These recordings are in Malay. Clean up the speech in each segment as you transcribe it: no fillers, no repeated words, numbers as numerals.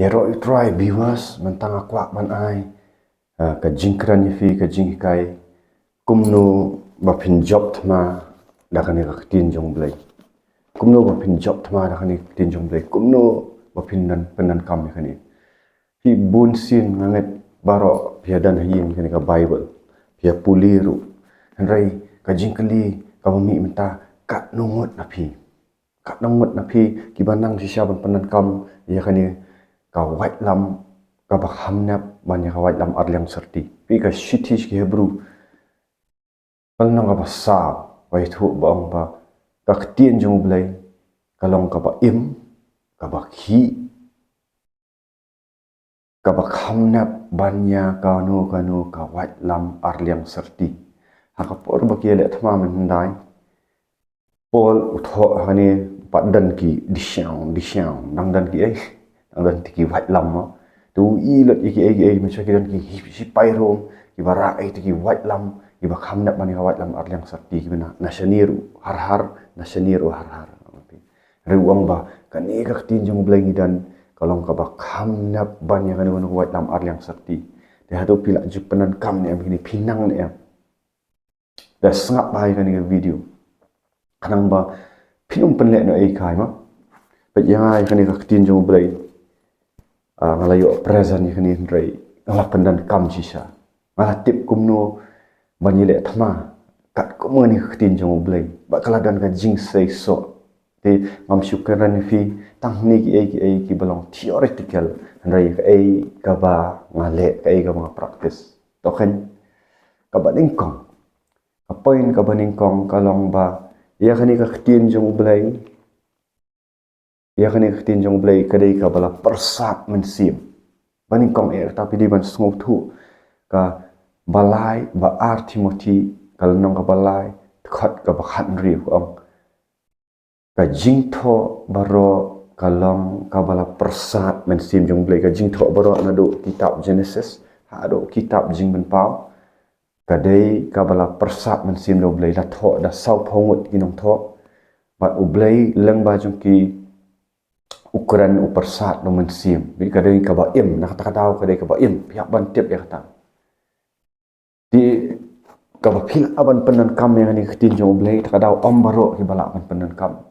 Ya roi try viewers mentang aku man ai ka jingkran fi ka jinghikai kumno ba phin job thma da kan ka Ktien U Blei kumno ba phin job thma da kan Ktien U Blei kumno ba phin nan penan kam kan hi bun sin nganget baro pia dan hin kan ka bible pia puliru rai ka jingkali ka mi menta kat nungut na phi ki banang si sya ban penan kam ya kan ka white lam ka bakhamnap banya ka white lam arliang serti pi ka shitish ki hebrew kalnang ka basa wai thu bang ba ka Ktien U Blei kalong ka ba im ka ba khi ka bakhamnap banya ka no ka white lam arliang serti ha ka por ba ki le thma men dai pol utho hani padan ki disyang nang dan ki ai nang dan ki white lam ma tu i lot iki macam kidan ki si pairo ki bara ai ki white lam ki ba khamnap mani white lam arliang sakti ki na nashaniru har nashaniru har rewang ba kani ka Ktien U Blei dan kalong ka ba khamnap banya kan white lam arliang sakti de hadu pila ju penan kam ne begini pinang ne da sngap bai kan video kanang ba pinum penle no ai kai ma pe yang ai kan ka Ktien U Blei ngalayo present ni kini rai ngala pendan kam sisa ngala tip kumno banyile thma kat kumno ni Ktien U Blei ba kala dan ka jing sei so te ngam syukaran fi tang ni ki balong theoretical rai ka ai ka ba ngale ka ai ka mga practice to kan ka ba ning kong ka point ka ba ning kong kalong ba ya kani ka Ktien U Blei ya kan Ktien U Blei kadai ka bala persat mensim baning kong tapi di ban sngop thu ka balai ba Timothy kal nong ka balai khat ka ba khat ri ong ka jingtho baro kalong ka bala persat mensim U Blei ka jingtho baro na do kitab Genesis ha do kitab Jingim pau kadai ka bala persat mensim U Blei la tho da sau phongut kinong tho ba U Blei leng ba jong ki ukuran upersat no mensim bi kadai ka ba im na kata kata kadai ka ba im pihak ban tip ya kata di ka ba phil aban penan kam yang ni Ktien U Blei ta kadau om baro ki bala ban penan kam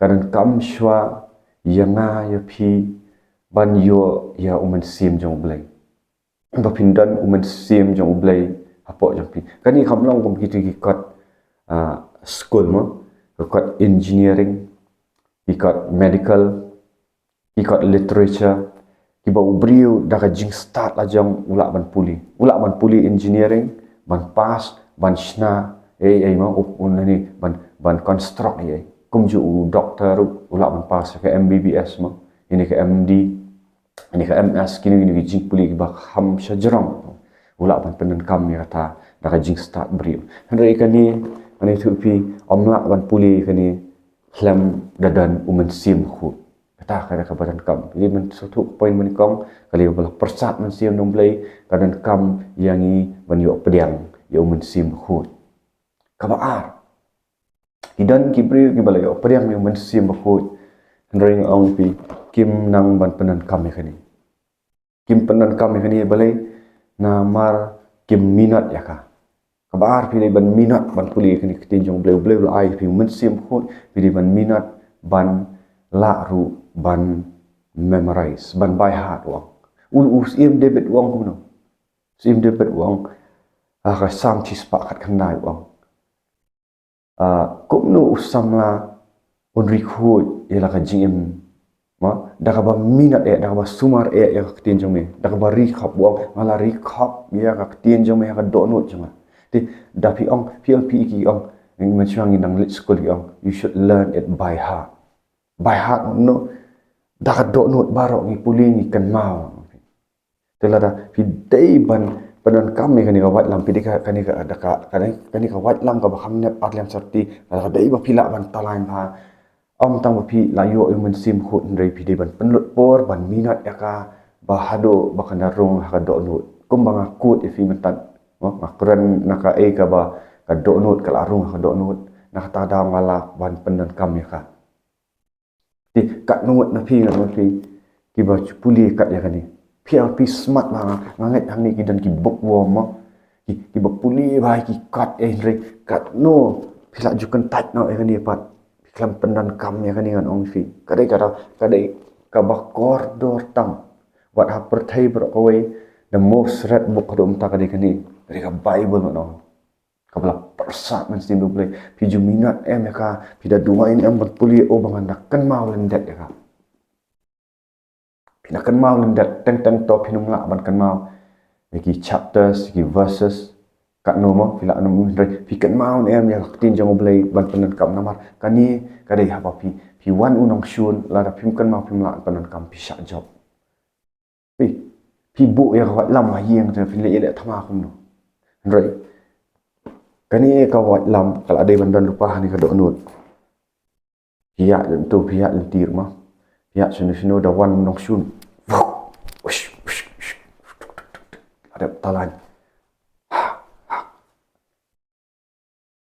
kadan kam shwa yanga ya phi ban yo ya mensim U Blei ba pindan mensim U Blei apo jong pi kani khamlong kom kitu ki kot school mo kot engineering ikot medical ikot literature kiba ubriu daga jing start la jong ula ban puli engineering ban pass ban shna ma unani ban construct ye kumju doctor ula ban pass ke MBBS ma ini ke MD ini ke MS kini jing puli kiba ham shajarong ula ban penan kam ya kata daga jing start briu handai kani ani thupi omla ban puli kani hlam dadan mensim khu kata kada kabadan kam jadi men satu poin menikong kali bala persat mensim U Blei kadan kam yangi banyo pediang ya mensim khu kabaar kidan kibri kibala yo pediang ya mensim khu ring ong pi kim nang ban penan kam kani kim penan kam kani balai na mar kim minat ya ka kabar pilih ban minat ban puli kini Ktien U Blei ai pi mensim khu pilih ban minat ban la ru ban memorize ban by heart wang sim David wang kumno sim David wang ka sam chi spa khat khandai wang kumno usamla unri khu ila ka Jingim ma daga ba minat daga ba sumar ya Ktien U me daga ba ri khap wang mala ri khap ya ka Ktien U me ka donut jama ti dapi ong PLP ki ong ng menchang nang lit school ki ong you should learn it by heart no dakat do not barok ni puli ni kan mau telada fi dai ban padan kami kani ka wat lam pidika kani ka adaka kani ka wat lam ka bahamne atlam sarti ka dai ba pila ban talain ha om tang ba pi layo mensim khut ndai pi dai ban penlut por ban minat yaka bahado bakandarung ha do not kumbang akut ifi mentan makran naka e ka ba ka do not ka larung ha do not nak ta da ngala ban pendan kami ka ti kat nuat na pi kiba puli kat ya kani pia pi smart ma nganget hang ni kidan ki bok wo ma kiba puli bai ki kat re kat no pila jukan tat no ya kani pat klam pendan kam ya kani ngan ong fi kadai ka bakor dor tam wat ha perthai bro kawai the most read book kadum ta kadai kani dari ka bible no kabla persa men sim Blei pi juminat ya ka pi da dua ini am puli o bangan nak kan mau lendet ya ka pina kan mau lendet teng to pinung la ban kan mau ki chapters ki verses kat no mo pila no pi kan mau em ya Ktien jong Blei ban penan kam namar kani kadai ha pi wan unong shun la da pim kan mau pim la penan kam pi syak job pi bu ya ka lam ma yeng te pin le thama kum no right kani ka wat lam kala dei bandan lupa ni ka do nut pia tu pia lentir ma pia sunu da wan nong shun ada talan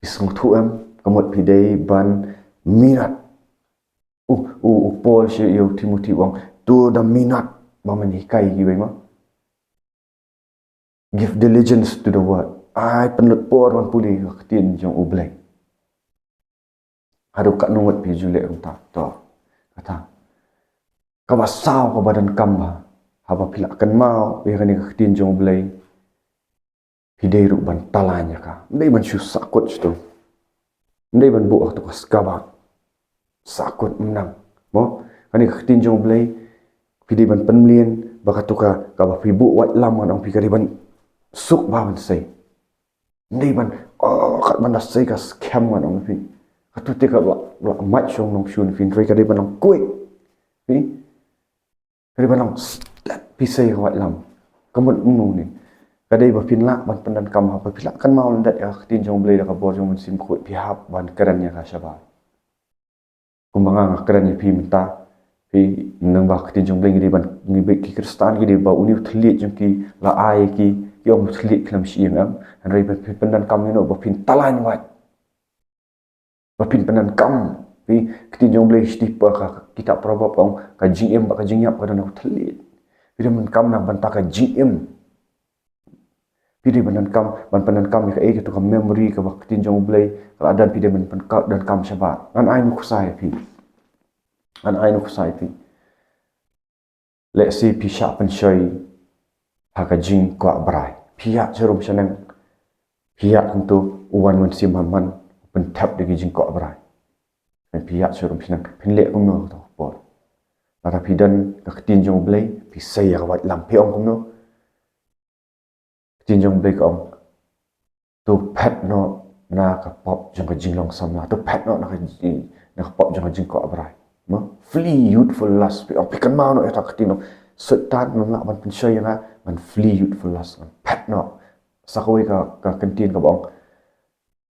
isung thu em kamot pi dei ban minat Paul shi yo Timothy wang tu da minat ma Jinghikai gi bai ma give diligence to the word ai penlut por man puli Ktien U Blei hadu kat nuwat pi jule ta to kata ka basau ka badan kamba haba pila kan mau we kan Ktien U Blei hidai ru ban talanya ka ndai ban shu sakut tu ndai ban bu tu ka skaba sakut menang mo kan Ktien U Blei pidi ban penlien bakatu ka ba pibu wat lam kan pi kari ban suk ba ban sei ndai ban kat ban da sei ka scam kan ong pi atu te ka ba mat shong nong shun fin tri ka dei ban quick pi kari ban step pi sei ka wat lam kamut mu ni kadai ba pin la ban pendan kam ha pa pila kan mau ndat ya Ktien U Blei da ka bor jong sim khoi pi hap ban karan ya ka shaba kumbanga ngakran ni pi minta pi nang ba Ktien U Blei ngi ban ngi be ki kristan ngi ba uni thli jong ki la ai ki yom thli klam shi ngam an rei ba pendan kam ni no ba pin talan wat ba pin pendan kam pi Ktien U Blei sti pa ka kitab probab ong ka Jingim ba ka Jingyap ka dan thli pi man kam na ban ta ka Jingim pidi ban penan kam ka e tu ka memory ka Ktien U Blei ka dan pidi ban dan kam shabat an ai nu kusai pi an ai nu kusai pi let's say pi sha pen shoi ha ka jing kwa brai pia jerum shanang pia tentu uwan wan sim man pen tap de jing kwa brai kan pia jerum shanang pin le kum no to por la pi dan ka Ktien U Blei pi sai ya wat lam pi ong kum no Ktien U Blei kong tu pet no na ka pop jong ka jinglong sam na tu pet no na ka pop jong ka jing ko abrai mo flee youthful lust pi ong pikan mau no eta Ktien setan mengak ban pensai yang man flee youthful lust pet no sakoi ka Ktien ka bong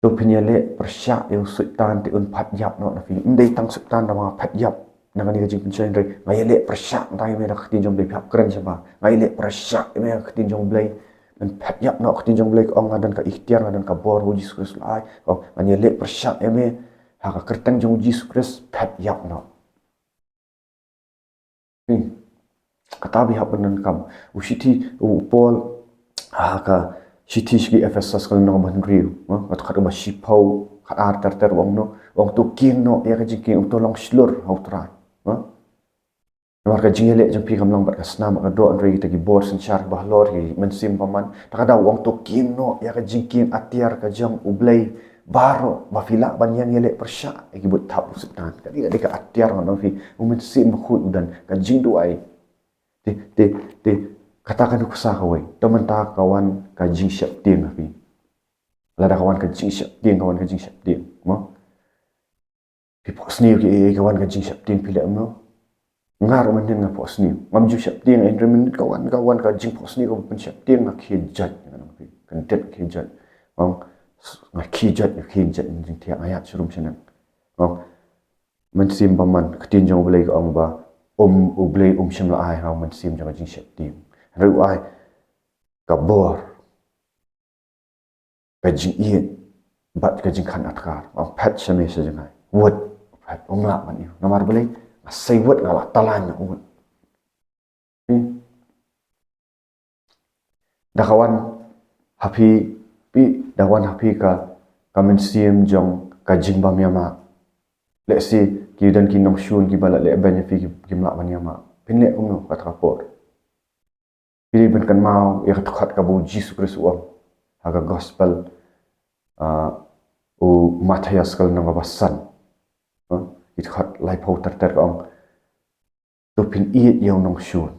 tu pinyale persya eu setan ti un pat yap no na fi ndai tang setan da ma pat yap na ka ni ka jing pensai re ngai le persya dai me da Ktien U Blei phap kren saba ngai le persya me Ktien U Blei dan pet yap no Ktien U Blei ong dan ka ikhtiar dan ka bor hu Jesus Christ lai ong anye le persyak eme ha ka kerteng jong Jesus Christ pet yap no kata bi hap nan kam usiti Paul ha ka siti shgi Ephesus kal no man riu at khat ba shipau khat ar ter wong no wong tu king no ya ka jiking to long slur hau trai warga jingele jang pi kam long bat kasna ma do andrei ta gi bor san char ba lor hi men sim paman ta kada wong to king no ya ka jingking atiar ka jang U Blei baro ba fila ban yang yele persya gi but thap setan ka di ka atiar no fi men sim khut dan ka jing du ai te katakan ku sa kawai teman ta kawan ka jing syap ting fi lada kawan ka jing syap ting kawan ka jing syap ting mo pi pos ni ki kawan ka jing syap ting pila mo ngar man den nga pos ni ngam ju syap ting en remen kawan ka jing pos ni ko pen syap ting nga khijat kan det khijat ong nga khijat jing tia ayat surum senang ong men sim paman Ktien U Blei ka ong ba U Blei shim la ai ha men sim jang jing syap ting ru ai ka bor ka jing ien bat ka jing khan atkar ong pet shame se jangai wot pet ong la man yu namar Blei sai wot ngala talan na wot Dakawan happy pi dawan happy ka mensiam jong ka jingbam yama. Let's see ki dan ki nong shun ki bala le ban fi ki mla ban yama. Pinle kumno kat kapor. Pili ben kan mau ya kat ka bu Jesus Kristus om. Haga gospel o Matthias kal nang basan. It kat lai pau ter ka ong. Tu pin iet yang nong shun.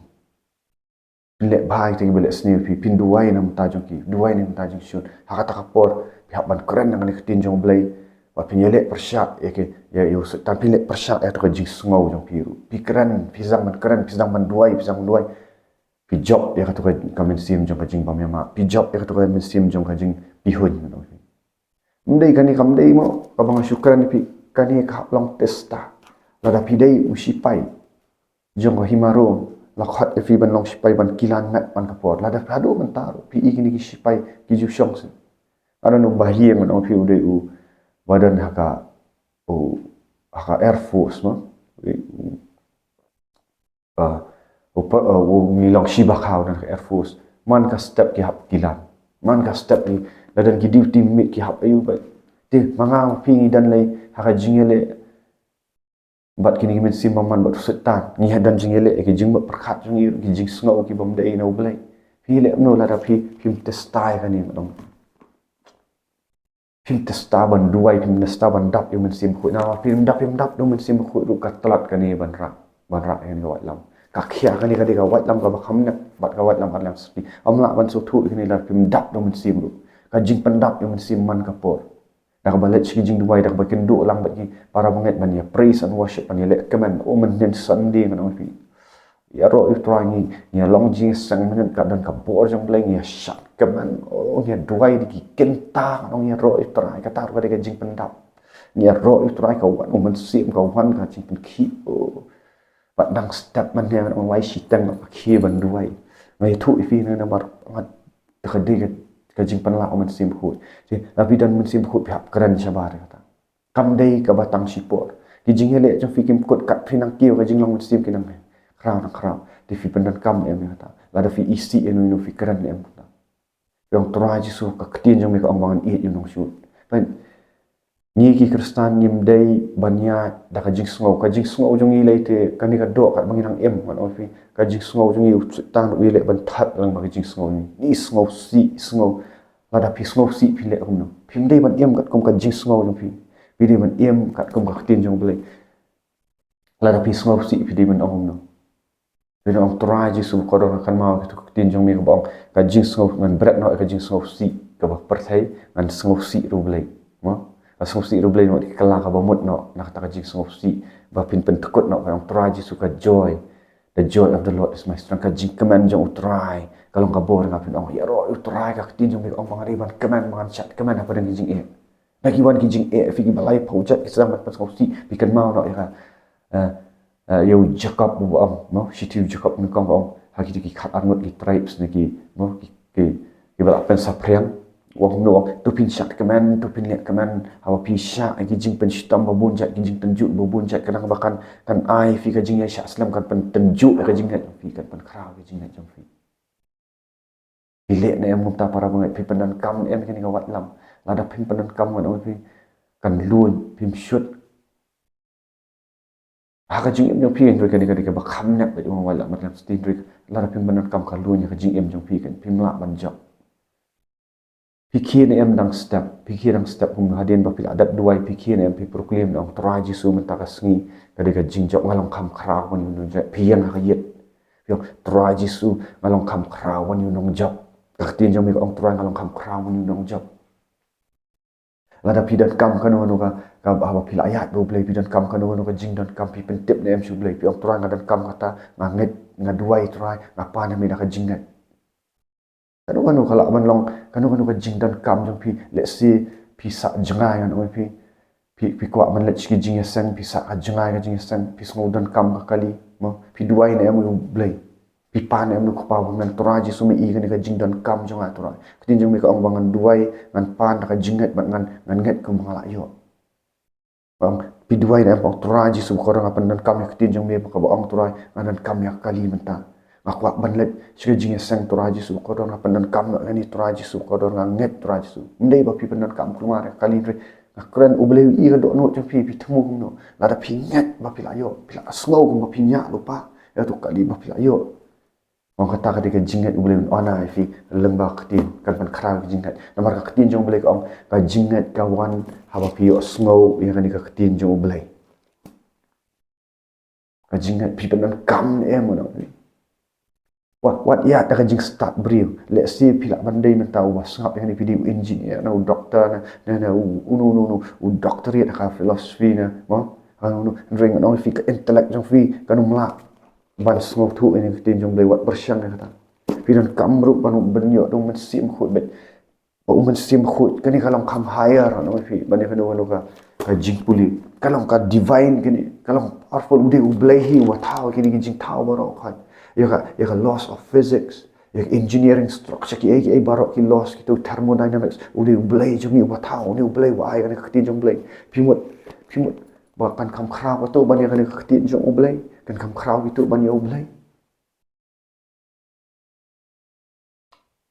Pinle bai te bele sni pi pin duai nam ta jong ki duai nam ta jong shun. Haga ta kapor pihak ban keren nang ni Ktien U Blei. Wa pinyele persyak ya yo tan pinle persyak ya to jing sngau jong piru. Pi keren pisang man keren pisang man duai pisang duai. Pi job ya ka to ka mensim jong ka jing bam yama. Pi job ya ka to ka mensim jong ka jing pihun no. Mdei kani kam dei mo ka bang syukran pi kani ka long testa. Lada pi dei usipai jong ka himaro lakhat fi ban long sipai ban kilan ngat ban kapor lada padu mentaro pi ikini ki sipai ki ju syong se. Ada no bahia man ong pi udei u badan haka Air Force no ngilang shibakau dan Air Force man ka step ki hap kilan man ka step ni dan ki duty mate ki hap ayu ba te manga pingi dan lai haka jingele bat kini men simman bat setan ni dan jingele ki jing bat perkhat jing ki jing sngau ki bam dei no blai pi le no la da pi pim testai kan ni madong pim testa ban duai pim testa ban dap yang men sim khu na pim dap no men sim khu ru ka talat kan ni ban ra yang wat lam ka khia kan ni ka de ka wat lam ka ba kham na bat ka wat lam alam spi amla ban so thu ni la pim dap no men sim ru ka jing pendap yang men sim man ka por dak balet chi jing duai dak ba kendu lang ba ki para banget ban ya praise and worship ban ya le kemen o men nen sunday kan pi ya ro if try ni ya long jing sang men ka dan ka por jong bleng ya shat kemen o ya duai di ki kenta nong ya ro if try ka tar ka de jing pendap ya ro if try ka wan o men sim ka wan ka jing pen ki o bat dang step man ya on wai sitang ka ki ban duai ngai thu ifi na bar ngat ka de ka jing pan la o men sim khu ji tapi dan men sim khu phap kran shabar kata kam dei ka batang sipor ki jing hele jong fi kim kot kat phinang kiu ka jing long men sim kinang krau di fi pendan kam em kata la da fi isi enu no fi kran em kata yong tra ji su ka Ktien jong me ka ong bangan i nong shoot pen ni ki kristan nim dei banya da ka jing sngo jong i leite kani ka do kat banginang em kan o fi ka jing sngo jong i tan wi le ban that lang ba jing sngo ni sngo si sngo la da pi sngo si pi le om no phim dei ban em kat kom ka jing sngo jong pi dei ban em kat kom ka Ktien jong blei la da pi sngo si pi dei ban om no pi ong tra ji su ko do kan ma ka Ktien jong mi ka bong ka jing sngo ngan bret no ka jing sngo si ka ba perthai ngan sngo si ru blei mo asung si rublei no dikala ka bamut no nak ta jing sung si ba pin pen tekut no ka try ji suka joy the joy of the Lord is my strength ka jing keman jong try kalau ka bor nga pin ong ya ro try ka Ktien jong ong pangari ban keman man chat keman apa dan jing e bagi wan ki jing e fi ki balai project isang mat pas si bikin mau no ya yo Jacob bu am no situ Jacob ni kong ong haki ki khat angot ki tribes ni ki no ki bala pen sapriang wong no tu pin syak kemen tu pin liat kemen hawa pisha ki jing pen sitam babun jak ki jing tenju babun jak kadang bahkan kan ai fi ka jing ya syak islam kan pen tenju ka jing net fi kan pen kra ka jing net jong fi pilek ne em ta para bangai pi pendan kam em kini ka wat lam lada pin pendan kam kan fi kan luon pim shoot ha ka jing em jong fi kan kani ka ba kham net ba jong wala matlam stin rik lada pin pendan kam ka luon ka jing em jong fi kan pim la ban jak pikir em dang step hum hadin ba pil adat duai pikir em pi proclaim dang traji su men takasngi kadika jingjok ngalong kam khrau wan yun ja pian ha yet yo traji su ngalong kam khrau wan yun nong job Ktien jong mi ong tra ngalong kam khrau wan yun nong job lada pidan kam kan no ka ba pil ayat do blai pidan kam kan no ka jing dan kam pi pen tip ne em su blai pi ong tra ngadan kam kata nganget ngaduai try ngapa na mi da ka jingat kanu kalau man long kanu ka jing dan kam jong pi let's see pi sa jengai kan oi pi kwa man let chi jing yasang pi sa ka jengai ka jing yasang pi sngo dan kam ka kali mo pi duai ne am blai pi pan ne am ko pa man toraji sumi i ka jing dan kam jong atura Ktien jong mi ka ong bangan duai ngan pan ka jingat ngan nget ko mangala yo bang pi duai ne am toraji sum ko rang apan dan kam Ktien jong mi ka ba ong torai ngan kam ya kali menta aku banlet suka jing sang turaji su ko don pyndonkam ngani turaji su ko don nget turaji su ndai ba pi pyndonkam kumare kali re kren U Blei i do no jong pi temu no la da pi nget ba pi layo pi la sngo ba pi nya lupa ya tu kali ba pi layo orang kata ketika jingat U Blei ona fi lembah ketin kan kra jingat nomor ka ketin jong Blei ko ka jingat kawan haba pi yo sngo ya kan ka ketin jong U Blei ka jingat pi pyndonkam em no wat ya da jing start brio let's see pila bandai men tahu wasngap yang video engineer na doktor na unu doctorate ka philosophy na mo anu ring no fi ka intellect jong fi kan mla ban sngo thu ini tin jong Blei wat bersyang kata pidan kamru panu benyo dong men sim khut bet ba men sim khut kani kalau kam higher no fi bani kan no ka jing puli kalau ka divine kini kalau powerful U Blei hi wa thao kini jing thao baro khat ya ka loss of physics ya engineering structure ki ai barok ki loss ki tu thermodynamics U Blei jong ni wa thao U Blei wa ai kan ka tin jong Blei pimut ba kan kam khrau to ban ya kan ka tin jong U Blei kan kam khrau ki tu ban ya U Blei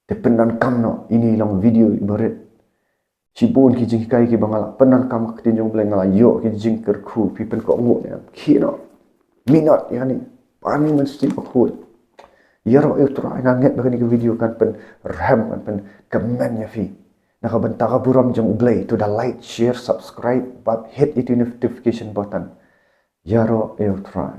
te pyndonkam no ini long video ibarat cibun ki Jinghikai ki bangala pyndonkam ka tin jong Blei ngala yo ki jing kerku pi pen ko ngut ya ki no minat yani pani mesti pakut yaro ultra nganget bagani ke video kan pen ram kan pen comment ya fi nak bentara buram jong U Blei to the like share subscribe but hit it notification button yaro ultra